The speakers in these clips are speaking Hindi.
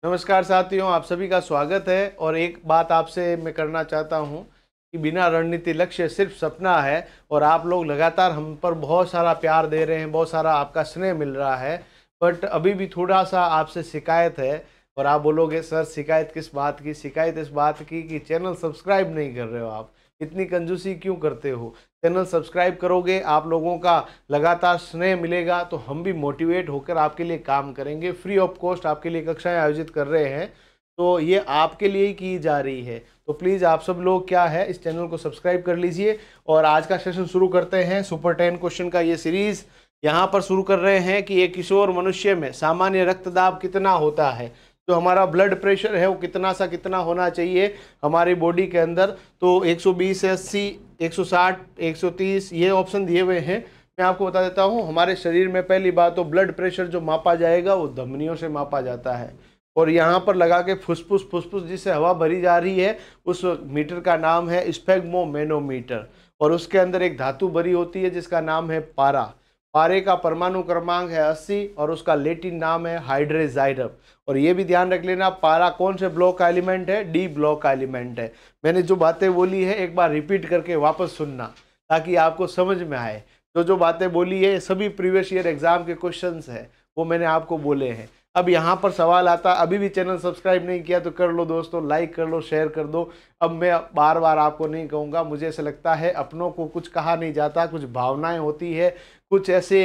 नमस्कार साथियों, आप सभी का स्वागत है। और एक बात आपसे मैं करना चाहता हूं कि बिना रणनीति लक्ष्य सिर्फ सपना है। और आप लोग लगातार हम पर बहुत सारा प्यार दे रहे हैं, बहुत सारा आपका स्नेह मिल रहा है, बट अभी भी थोड़ा सा आपसे शिकायत है। और आप बोलोगे सर शिकायत किस बात की? शिकायत इस बात की कि चैनल सब्सक्राइब नहीं कर रहे हो। आप इतनी कंजूसी क्यों करते हो? चैनल सब्सक्राइब करोगे, आप लोगों का लगातार स्नेह मिलेगा तो हम भी मोटिवेट होकर आपके लिए काम करेंगे। फ्री ऑफ कॉस्ट आपके लिए कक्षाएं आयोजित कर रहे हैं, तो ये आपके लिए ही की जा रही है। तो प्लीज़ आप सब लोग क्या है, इस चैनल को सब्सक्राइब कर लीजिए। और आज का सेशन शुरू करते हैं। सुपर 10 क्वेश्चन का ये सीरीज यहाँ पर शुरू कर रहे हैं कि एक किशोर मनुष्य में सामान्य रक्तदाब कितना होता है। जो हमारा ब्लड प्रेशर है वो कितना होना चाहिए हमारी बॉडी के अंदर। तो 120 से 80, 160, 130 ये ऑप्शन दिए हुए हैं। मैं आपको बता देता हूँ, हमारे शरीर में पहली बात तो ब्लड प्रेशर जो मापा जाएगा वो धमनियों से मापा जाता है। और यहाँ पर लगा के फुसफुस जिससे हवा भरी जा रही है उस मीटर का नाम है स्फेग्मोमेनोमीटर। और उसके अंदर एक धातु भरी होती है जिसका नाम है पारा। पारे का परमाणु क्रमांक है 80 और उसका लैटिन नाम है हाइड्रेजाइरम। और ये भी ध्यान रख लेना, पारा कौन से ब्लॉक का एलिमेंट है? डी ब्लॉक का एलिमेंट है। मैंने जो बातें बोली है एक बार रिपीट करके वापस सुनना ताकि आपको समझ में आए। जो बातें बोली है सभी प्रीवियस ईयर एग्जाम के क्वेश्चंस है, वो मैंने आपको बोले हैं। अब यहाँ पर सवाल आता, अभी भी चैनल सब्सक्राइब नहीं किया तो कर लो दोस्तों, लाइक कर लो, शेयर कर दो। अब मैं बार बार आपको नहीं कहूँगा, मुझे ऐसा लगता है अपनों को कुछ कहा नहीं जाता, कुछ भावनाएं होती है, कुछ ऐसे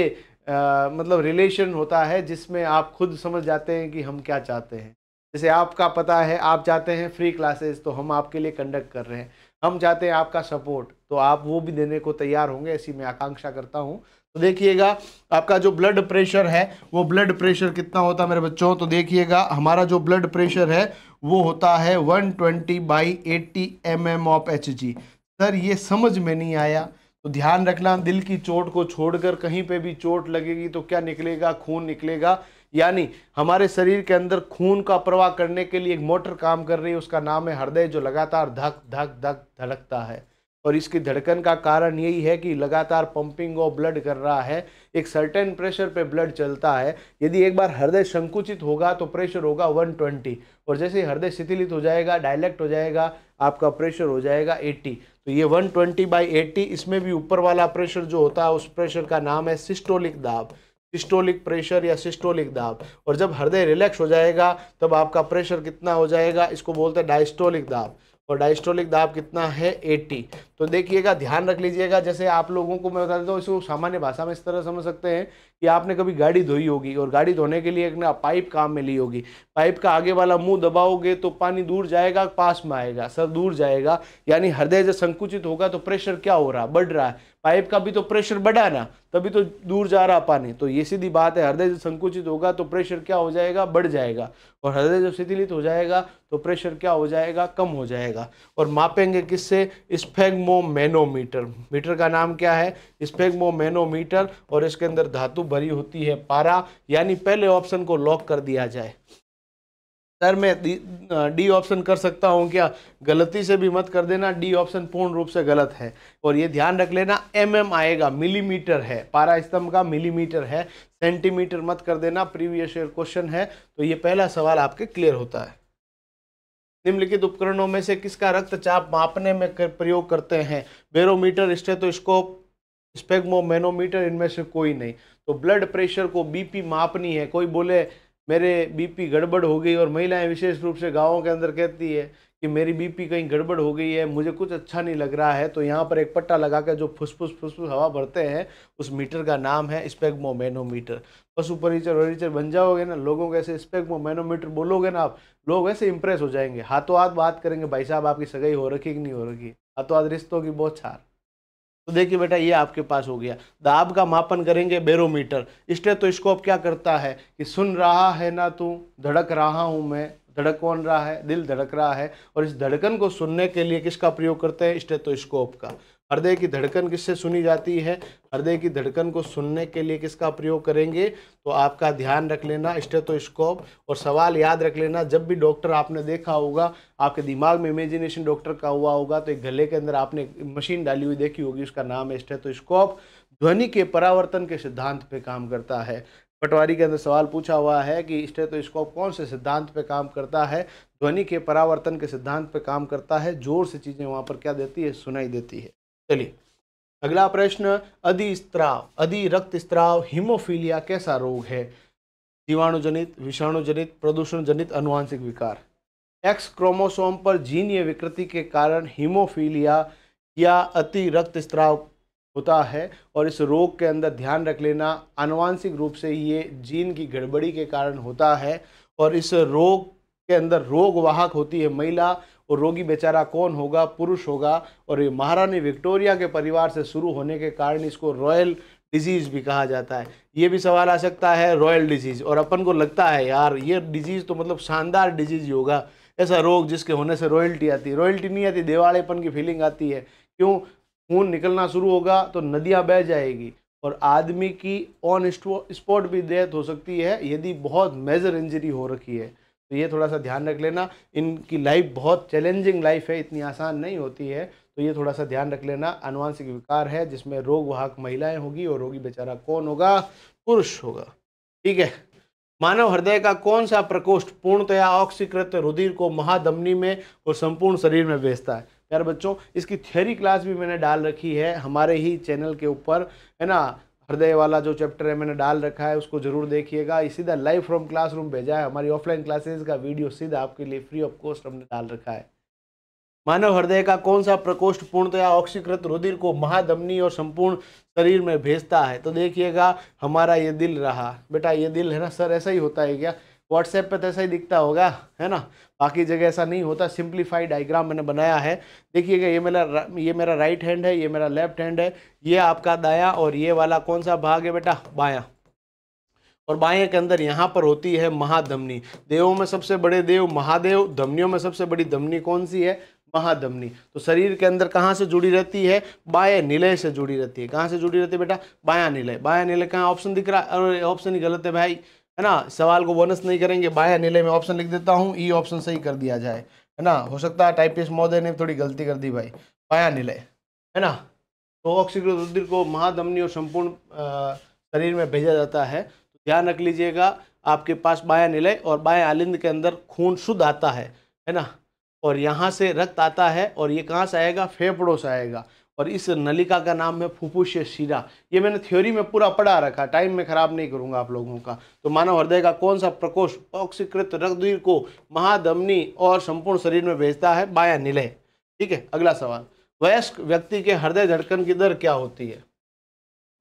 मतलब रिलेशन होता है जिसमें आप खुद समझ जाते हैं कि हम क्या चाहते हैं। जैसे आपका पता है आप चाहते हैं फ्री क्लासेस, तो हम आपके लिए कंडक्ट कर रहे हैं। हम चाहते हैं आपका सपोर्ट, तो आप वो भी देने को तैयार होंगे, ऐसी मैं आकांक्षा करता हूँ। तो देखिएगा आपका जो ब्लड प्रेशर है वो ब्लड प्रेशर कितना होता है मेरे बच्चों। तो देखिएगा हमारा जो ब्लड प्रेशर है वो होता है 120/80 mm ऑफ Hg। सर ये समझ में नहीं आया, तो ध्यान रखना, दिल की चोट को छोड़कर कहीं पे भी चोट लगेगी तो क्या निकलेगा? खून निकलेगा। यानी हमारे शरीर के अंदर खून का प्रवाह करने के लिए एक मोटर काम कर रही है, उसका नाम है हृदय, जो लगातार धक धक धक धड़कता है। और इसकी धड़कन का कारण यही है कि लगातार पंपिंग ऑफ ब्लड कर रहा है, एक सर्टेन प्रेशर पे ब्लड चलता है। यदि एक बार हृदय संकुचित होगा तो प्रेशर होगा 120, और जैसे हृदय शिथिलित हो जाएगा, डायलेक्ट हो जाएगा, आपका प्रेशर हो जाएगा 80। तो ये 120/80, इसमें भी ऊपर वाला प्रेशर जो होता है उस प्रेशर का नाम है सिस्टोलिक दाब, सिस्टोलिक प्रेशर या सिस्टोलिक दाब। और जब हृदय रिलैक्स हो जाएगा तब आपका प्रेशर कितना हो जाएगा? इसको बोलते हैं डायस्टोलिक दाब। और डायस्टोलिक दाब कितना है? 80। तो देखिएगा, ध्यान रख लीजिएगा। जैसे आप लोगों को मैं बता देता हूँ, इसको सामान्य भाषा में इस तरह समझ सकते हैं कि आपने कभी गाड़ी धोई होगी और गाड़ी धोने के लिए एक ना पाइप काम में ली होगी। पाइप का आगे वाला मुंह दबाओगे तो पानी दूर जाएगा, पास में आएगा? सर दूर जाएगा। यानी हृदय जब संकुचित होगा तो प्रेशर क्या हो रहा? बढ़ रहा है। पाइप का भी तो प्रेशर बढ़ा ना, तभी तो दूर जा रहा पानी। तो ये सीधी बात है, हृदय जब संकुचित होगा तो प्रेशर क्या हो जाएगा? बढ़ जाएगा। और हृदय जब शिथिलित हो जाएगा तो प्रेशर क्या हो जाएगा? कम हो जाएगा। और मापेंगे किससे? स्फेग्मोमेनोमीटर। मीटर का नाम क्या है? स्फेग्मोमेनोमीटर। और इसके अंदर धातु भरी होती है पारा। यानी पहले ऑप्शन को लॉक कर दिया जाए। सर मैं डी ऑप्शन कर सकता हूं क्या? गलती से भी मत कर देना, डी ऑप्शन पूर्ण रूप से गलत है। और ये ध्यान रख लेना, mm आएगा, मिलीमीटर है, पारा स्तंभ का मिलीमीटर है, सेंटीमीटर मत कर देना, प्रीवियस ईयर क्वेश्चन है। तो ये पहला सवाल आपके क्लियर होता है। निम्नलिखित उपकरणों में से किसका रक्तचाप मापने में प्रयोग करते हैं? बैरोमीटर, स्टेथोस्कोप, स्फेग्मोमेनोमीटर, इनमें से कोई नहीं। तो ब्लड प्रेशर को बीपी मापनी है। कोई बोले मेरे बीपी गड़बड़ हो गई, और महिलाएं विशेष रूप से गांवों के अंदर कहती है कि मेरी बीपी कहीं गड़बड़ हो गई है, मुझे कुछ अच्छा नहीं लग रहा है, तो यहाँ पर एक पट्टा लगा कर जो फुसफुस हवा भरते हैं उस मीटर का नाम है स्फेग्मोमेनोमीटर। पशु परिचर वरिचर बन जाओगे ना, लोगों को ऐसे स्फेग्मोमेनोमीटर बोलोगे ना आप, लोग ऐसे इंप्रेस हो जाएंगे, हाथों हाथ बात करेंगे, भाई साहब आपकी सगाई हो रखी कि नहीं हो रखी, हाथों हाथ रिश्तों की बौछार। तो देखिए बेटा, ये आपके पास हो गया। दाब का मापन करेंगे बैरोमीटर। स्टेथोस्कोप क्या करता है कि सुन रहा है ना तू, धड़क रहा हूं मैं, धड़क कौन रहा है? दिल धड़क रहा है। और इस धड़कन को सुनने के लिए किसका प्रयोग करते हैं? स्टेथोस्कोप का। हृदय की धड़कन किससे सुनी जाती है? हृदय की धड़कन को सुनने के लिए किसका प्रयोग करेंगे? तो आपका ध्यान रख लेना स्टेथोस्कोप। और सवाल याद रख लेना, जब भी डॉक्टर आपने देखा होगा, आपके दिमाग में इमेजिनेशन डॉक्टर का हुआ होगा, तो एक गले के अंदर आपने मशीन डाली हुई देखी होगी, उसका नाम है स्टेथोस्कोप। ध्वनि के परावर्तन के सिद्धांत पे काम करता है। पटवारी के अंदर सवाल पूछा हुआ है कि स्टेथोस्कोप कौन से सिद्धांत पे काम करता है? ध्वनि के परावर्तन के सिद्धांत पे काम करता है। जोर से चीजें वहां पर क्या देती है? सुनाई देती है। चलिए अगला प्रश्न, अधिस्त्राव, अधि रक्त स्त्राव हीमोफीलिया कैसा रोग है? जीवाणुजनित, विषाणुजनित, प्रदूषण जनित अनुवांशिक विकार। एक्स क्रोमोसोम पर जीनीय विकृति के कारण हीमोफीलिया या अति रक्तस्राव होता है और इस रोग के अंदर ध्यान रख लेना आनुवांशिक रूप से ये जीन की गड़बड़ी के कारण होता है और इस रोग के अंदर रोग वाहक होती है महिला और रोगी बेचारा कौन होगा? पुरुष होगा। और ये महारानी विक्टोरिया के परिवार से शुरू होने के कारण इसको रॉयल डिजीज भी कहा जाता है। ये भी सवाल आ सकता है रॉयल डिजीज, और अपन को लगता है यार ये डिजीज तो मतलब शानदार डिजीज ही होगा, ऐसा रोग जिसके होने से रॉयल्टी आती है। रॉयल्टी नहीं आती, दिवालेपन की फीलिंग आती है। क्यों? खून निकलना शुरू होगा तो नदियां बह जाएगी और आदमी की ऑन स्पॉट भी डेथ हो सकती है यदि बहुत मेजर इंजरी हो रखी है। तो ये थोड़ा सा ध्यान रख लेना। इनकी लाइफ बहुत चैलेंजिंग लाइफ है, इतनी आसान नहीं होती है, तो ये थोड़ा सा ध्यान रख लेना। आनुवांशिक विकार है जिसमें रोग वाहक महिलाएं होगी और रोगी बेचारा कौन होगा? पुरुष होगा। ठीक है। मानव हृदय का कौन सा प्रकोष्ठ पूर्णतया ऑक्सीकृत रुधिर को महाधमनी में और संपूर्ण शरीर में भेजता है? यार बच्चों इसकी थ्योरी क्लास भी मैंने डाल रखी है हमारे ही चैनल के ऊपर, है ना। हृदय वाला जो चैप्टर है मैंने डाल रखा है, उसको जरूर देखिएगा। ये सीधा लाइव फ्रॉम क्लासरूम भेजा है, हमारी ऑफलाइन क्लासेस का वीडियो सीधा आपके लिए फ्री ऑफ कॉस्ट हमने डाल रखा है। मानव हृदय का कौन सा प्रकोष्ठ पूर्णतया ऑक्सीकृत रुधिर को महाधमनी और संपूर्ण शरीर में भेजता है? तो देखिएगा हमारा ये दिल रहा। बेटा ये दिल है ना सर, ऐसा ही होता है क्या? व्हाट्सएप पे तो ऐसा ही दिखता होगा, है ना, बाकी जगह ऐसा नहीं होता। सिंप्लीफाइड डायग्राम मैंने बनाया है। देखिएगा ये मेरा राइट हैंड है, ये मेरा लेफ्ट हैंड है, ये आपका दायां, और ये वाला कौन सा भाग है बेटा? बायां। और बाएं के अंदर यहाँ पर होती है महाधमनी। देवों में सबसे बड़े देव महादेव, धमनियों में सबसे बड़ी धमनी कौन सी है? महाधमनी। तो शरीर के अंदर कहाँ से जुड़ी रहती है? बाएं निलय से जुड़ी रहती है। कहाँ से जुड़ी रहती है बेटा? बायां निलय। बायां निलय कहाँ? ऑप्शन दिख रहा है? अरे ऑप्शन ही गलत है भाई, है ना। सवाल को बोनस नहीं करेंगे। बायां निलय में ऑप्शन लिख देता हूँ, ई ऑप्शन सही कर दिया जाए, है ना। हो सकता है टाइपिस्ट महोदय ने थोड़ी गलती कर दी भाई। बायां निलय, है ना। तो ऑक्सीकृत रुधिर को महाधमनी और संपूर्ण शरीर में भेजा जाता है। तो ध्यान रख लीजिएगा, आपके पास बायां निलय और बाएं आलिंद के अंदर खून शुद्ध आता है ना, और यहाँ से रक्त आता है और ये कहाँ से आएगा? फेफड़ों से आएगा। और इस नलिका का नाम है फुफ्फुसीय शिरा। ये मैंने थ्योरी में पूरा पढ़ा रखा, टाइम में खराब नहीं करूंगा आप लोगों का। तो मानव हृदय का कौन सा प्रकोष्ठ ऑक्सीकृत रुधिर को महाधमनी और संपूर्ण शरीर में भेजता है? बायां निलय। ठीक है। अगला सवाल, वयस्क व्यक्ति के हृदय धड़कन की दर क्या होती है?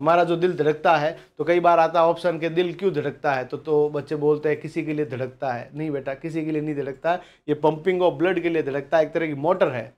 हमारा जो दिल धड़कता है, तो कई बार आता है ऑप्शन के दिल क्यों धड़कता है, तो बच्चे बोलते हैं किसी के लिए धड़कता है। नहीं बेटा, किसी के लिए नहीं धड़कता है, ये पंपिंग ऑफ ब्लड के लिए धड़कता है। एक तरह की मोटर है।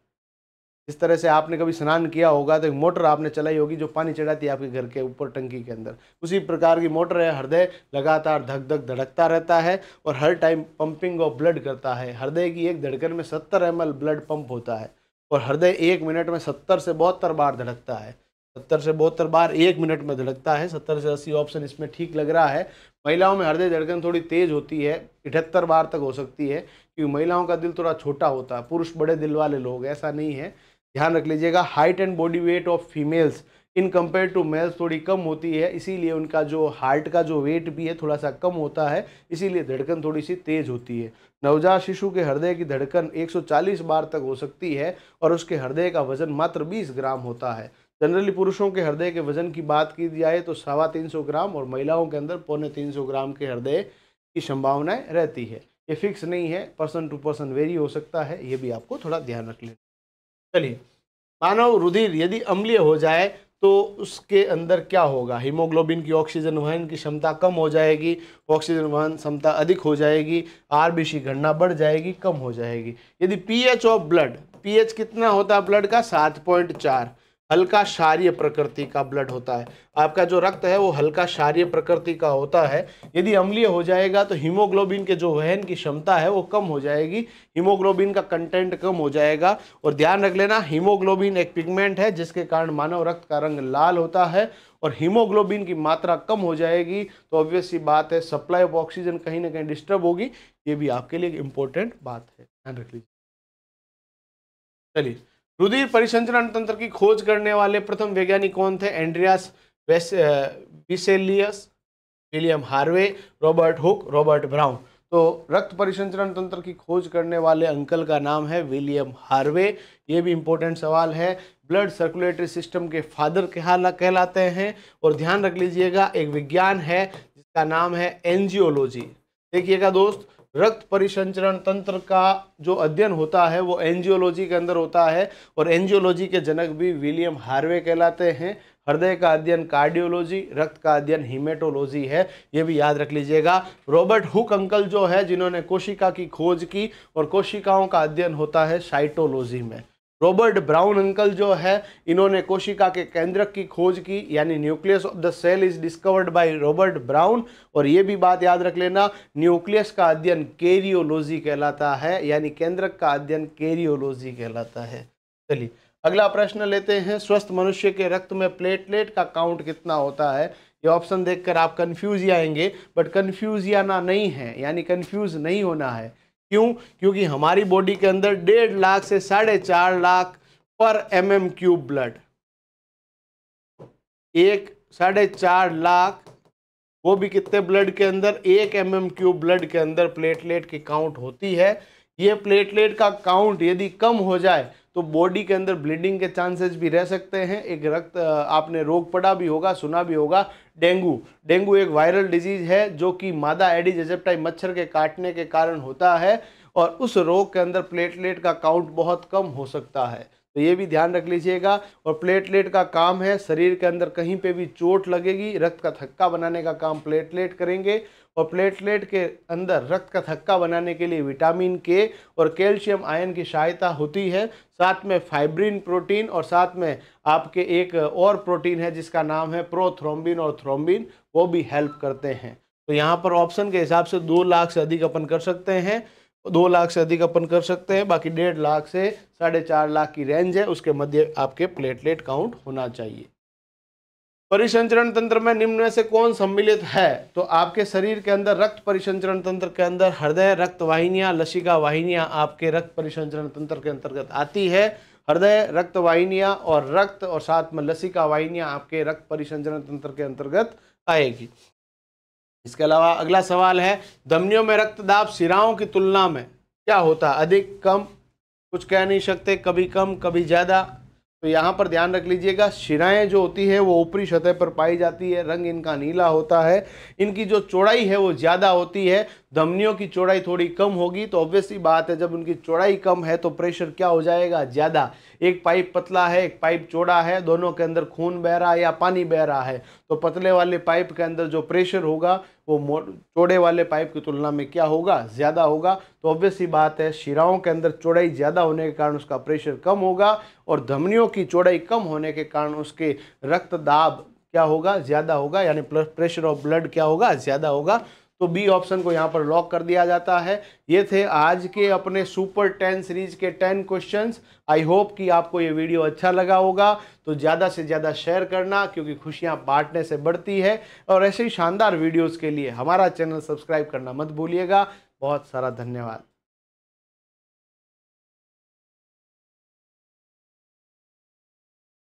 इस तरह से आपने कभी स्नान किया होगा तो एक मोटर आपने चलाई होगी जो पानी चढ़ाती है आपके घर के ऊपर टंकी के अंदर, उसी प्रकार की मोटर है। हृदय लगातार धक धक धड़कता रहता है और हर टाइम पंपिंग ऑफ ब्लड करता है। हृदय की एक धड़कन में 70 ml ब्लड पंप होता है और हृदय 1 मिनट में 70 से 72 बार धड़कता है। 70 से 72 बार 1 मिनट में धड़कता है। 70 से 80 ऑप्शन इसमें ठीक लग रहा है। महिलाओं में हृदय धड़कन थोड़ी तेज होती है, 78 बार तक हो सकती है, क्योंकि महिलाओं का दिल थोड़ा छोटा होता है। पुरुष बड़े दिल वाले लोग, ऐसा नहीं है, ध्यान रख लीजिएगा। Height and body weight of females in compare to males थोड़ी कम होती है, इसीलिए उनका जो हार्ट का जो वेट भी है थोड़ा सा कम होता है, इसीलिए धड़कन थोड़ी सी तेज होती है। नवजात शिशु के हृदय की धड़कन 140 बार तक हो सकती है और उसके हृदय का वजन मात्र 20 ग्राम होता है। जनरली पुरुषों के हृदय के वजन की बात की जाए तो 350 ग्राम और महिलाओं के अंदर 350 ग्राम के हृदय की संभावनाएं रहती है। ये फिक्स नहीं है, पर्सन टू पर्सन वेरी हो सकता है, ये भी आपको थोड़ा ध्यान रख लेना। चलिए, मानव रुधिर यदि अम्लीय हो जाए तो उसके अंदर क्या होगा? हीमोग्लोबिन की ऑक्सीजन वहन की क्षमता कम हो जाएगी, ऑक्सीजन वहन क्षमता अधिक हो जाएगी, आरबीसी गणना बढ़ जाएगी, कम हो जाएगी। यदि पीएच ऑफ ब्लड, पीएच कितना होता है ब्लड का? 7.4, हल्का क्षारीय प्रकृति का ब्लड होता है। आपका जो रक्त है वो हल्का क्षारीय प्रकृति का होता है। यदि अम्लीय हो जाएगा तो हीमोग्लोबिन के जो वहन की क्षमता है वो कम हो जाएगी, हीमोग्लोबिन का कंटेंट कम हो जाएगा। और ध्यान रख लेना, हीमोग्लोबिन एक पिगमेंट है जिसके कारण मानव रक्त का रंग लाल होता है, और हीमोग्लोबिन की मात्रा कम हो जाएगी तो ऑब्वियस सी बात है सप्लाई ऑफ ऑक्सीजन कहीं ना कहीं डिस्टर्ब होगी। ये भी आपके लिए इंपॉर्टेंट बात है, ध्यान रख लीजिए। चलिए, रुधिर परिसंचरण तंत्र की खोज करने वाले प्रथम वैज्ञानिक कौन थे? Andreas Vesalius, William Harvey, Robert Hooke, Robert Brown. तो रक्त परिसंचरण तंत्र की खोज करने वाले अंकल का नाम है विलियम हार्वे। ये भी इंपॉर्टेंट सवाल है। ब्लड सर्कुलेटरी सिस्टम के फादर कहलाते हैं। और ध्यान रख लीजिएगा, एक विज्ञान है जिसका नाम है एंजियोलॉजी। देखिएगा दोस्त, रक्त परिसंचरण तंत्र का जो अध्ययन होता है वो एंजियोलॉजी के अंदर होता है, और एंजियोलॉजी के जनक भी विलियम हार्वे कहलाते हैं। हृदय का अध्ययन कार्डियोलॉजी, रक्त का अध्ययन हीमेटोलॉजी है, ये भी याद रख लीजिएगा। रॉबर्ट हुक अंकल जो है, जिन्होंने कोशिका की खोज की, और कोशिकाओं का अध्ययन होता है साइटोलॉजी में। रॉबर्ट ब्राउन अंकल जो है, इन्होंने कोशिका के केंद्रक की खोज की, यानी nucleus of the cell is discovered by Robert Brown. और ये भी बात याद रख लेना, न्यूक्लियस का अध्ययन कैरियोलॉजी कहलाता है, यानी केंद्रक का अध्ययन कैरियोलॉजी कहलाता है। चलिए अगला प्रश्न लेते हैं। स्वस्थ मनुष्य के रक्त में प्लेटलेट का काउंट कितना होता है? ये ऑप्शन देखकर आप कंफ्यूज ही आएंगे, बट कंफ्यूज ही आना नहीं है, यानी कंफ्यूज नहीं होना है। क्यों? क्योंकि हमारी बॉडी के अंदर 1.5 लाख से 4.5 लाख पर mm³ ब्लड, 4.5 लाख, वो भी कितने ब्लड के अंदर? 1 mm³ ब्लड के अंदर प्लेटलेट की काउंट होती है। ये प्लेटलेट का काउंट यदि कम हो जाए तो बॉडी के अंदर ब्लीडिंग के चांसेस भी रह सकते हैं। एक रक्त आपने रोग पढ़ा भी होगा, सुना भी होगा, डेंगू। डेंगू एक वायरल डिजीज है जो कि मादा एडिस एजिप्टी मच्छर के काटने के कारण होता है, और उस रोग के अंदर प्लेटलेट का काउंट बहुत कम हो सकता है। तो ये भी ध्यान रख लीजिएगा। और प्लेटलेट का काम है, शरीर के अंदर कहीं पे भी चोट लगेगी, रक्त का थक्का बनाने का काम प्लेटलेट करेंगे। और प्लेटलेट के अंदर रक्त का थक्का बनाने के लिए विटामिन के और कैल्शियम आयन की सहायता होती है। साथ में फाइब्रिन प्रोटीन, और साथ में आपके एक और प्रोटीन है जिसका नाम है प्रोथ्रोम्बिन और थ्रोम्बिन, वो भी हेल्प करते हैं। तो यहाँ पर ऑप्शन के हिसाब से 2 लाख से अधिक अपन कर सकते हैं, 2 लाख से अधिक अपन कर सकते हैं। बाकी 1.5 लाख से 4.5 लाख की रेंज है, उसके मध्य आपके प्लेटलेट काउंट होना चाहिए। परिसंचरण तंत्र में निम्न में से कौन सम्मिलित है? तो आपके शरीर के अंदर रक्त परिसंचरण तंत्र के अंदर हृदय, रक्त वाहिनियां, लसिका वाहिनियां आपके रक्त परिसंचरण तंत्र के अंतर्गत आती है। हृदय, रक्त वाहिनियां और रक्त, और साथ में लसिका वाहिनियां आपके रक्त परिसंचरण तंत्र के अंतर्गत आएगी। इसके अलावा अगला सवाल है, धमनियों में रक्तदाब शिराओं की तुलना में क्या होता है? अधिक, कम? कुछ कह नहीं सकते, कभी कम कभी ज़्यादा। तो यहाँ पर ध्यान रख लीजिएगा, शिराएं जो होती है वो ऊपरी सतह पर पाई जाती है, रंग इनका नीला होता है, इनकी जो चौड़ाई है वो ज़्यादा होती है। धमनियों की चौड़ाई थोड़ी कम होगी, तो ऑब्वियसली बात है, जब उनकी चौड़ाई कम है तो प्रेशर क्या हो जाएगा? ज़्यादा। एक पाइप पतला है, एक पाइप चौड़ा है, दोनों के अंदर खून बह रहा है या पानी बह रहा है, तो पतले वाले पाइप के अंदर जो प्रेशर होगा वो चौड़े वाले पाइप की तुलना में क्या होगा? ज़्यादा होगा। तो ऑब्वियसली बात है, शिराओं के अंदर चौड़ाई ज़्यादा होने के कारण उसका प्रेशर कम होगा, और धमनियों की चौड़ाई कम होने के कारण उसके रक्तदाब क्या होगा? ज़्यादा होगा, यानी प्रेशर ऑफ ब्लड क्या होगा? ज़्यादा होगा। तो बी ऑप्शन को यहाँ पर लॉक कर दिया जाता है। ये थे आज के अपने सुपर 10 सीरीज के 10 क्वेश्चंस। आई होप कि आपको ये वीडियो अच्छा लगा होगा। तो ज़्यादा से ज़्यादा शेयर करना, क्योंकि खुशियाँ बांटने से बढ़ती है। और ऐसे ही शानदार वीडियोज़ के लिए हमारा चैनल सब्सक्राइब करना मत भूलिएगा। बहुत सारा धन्यवाद।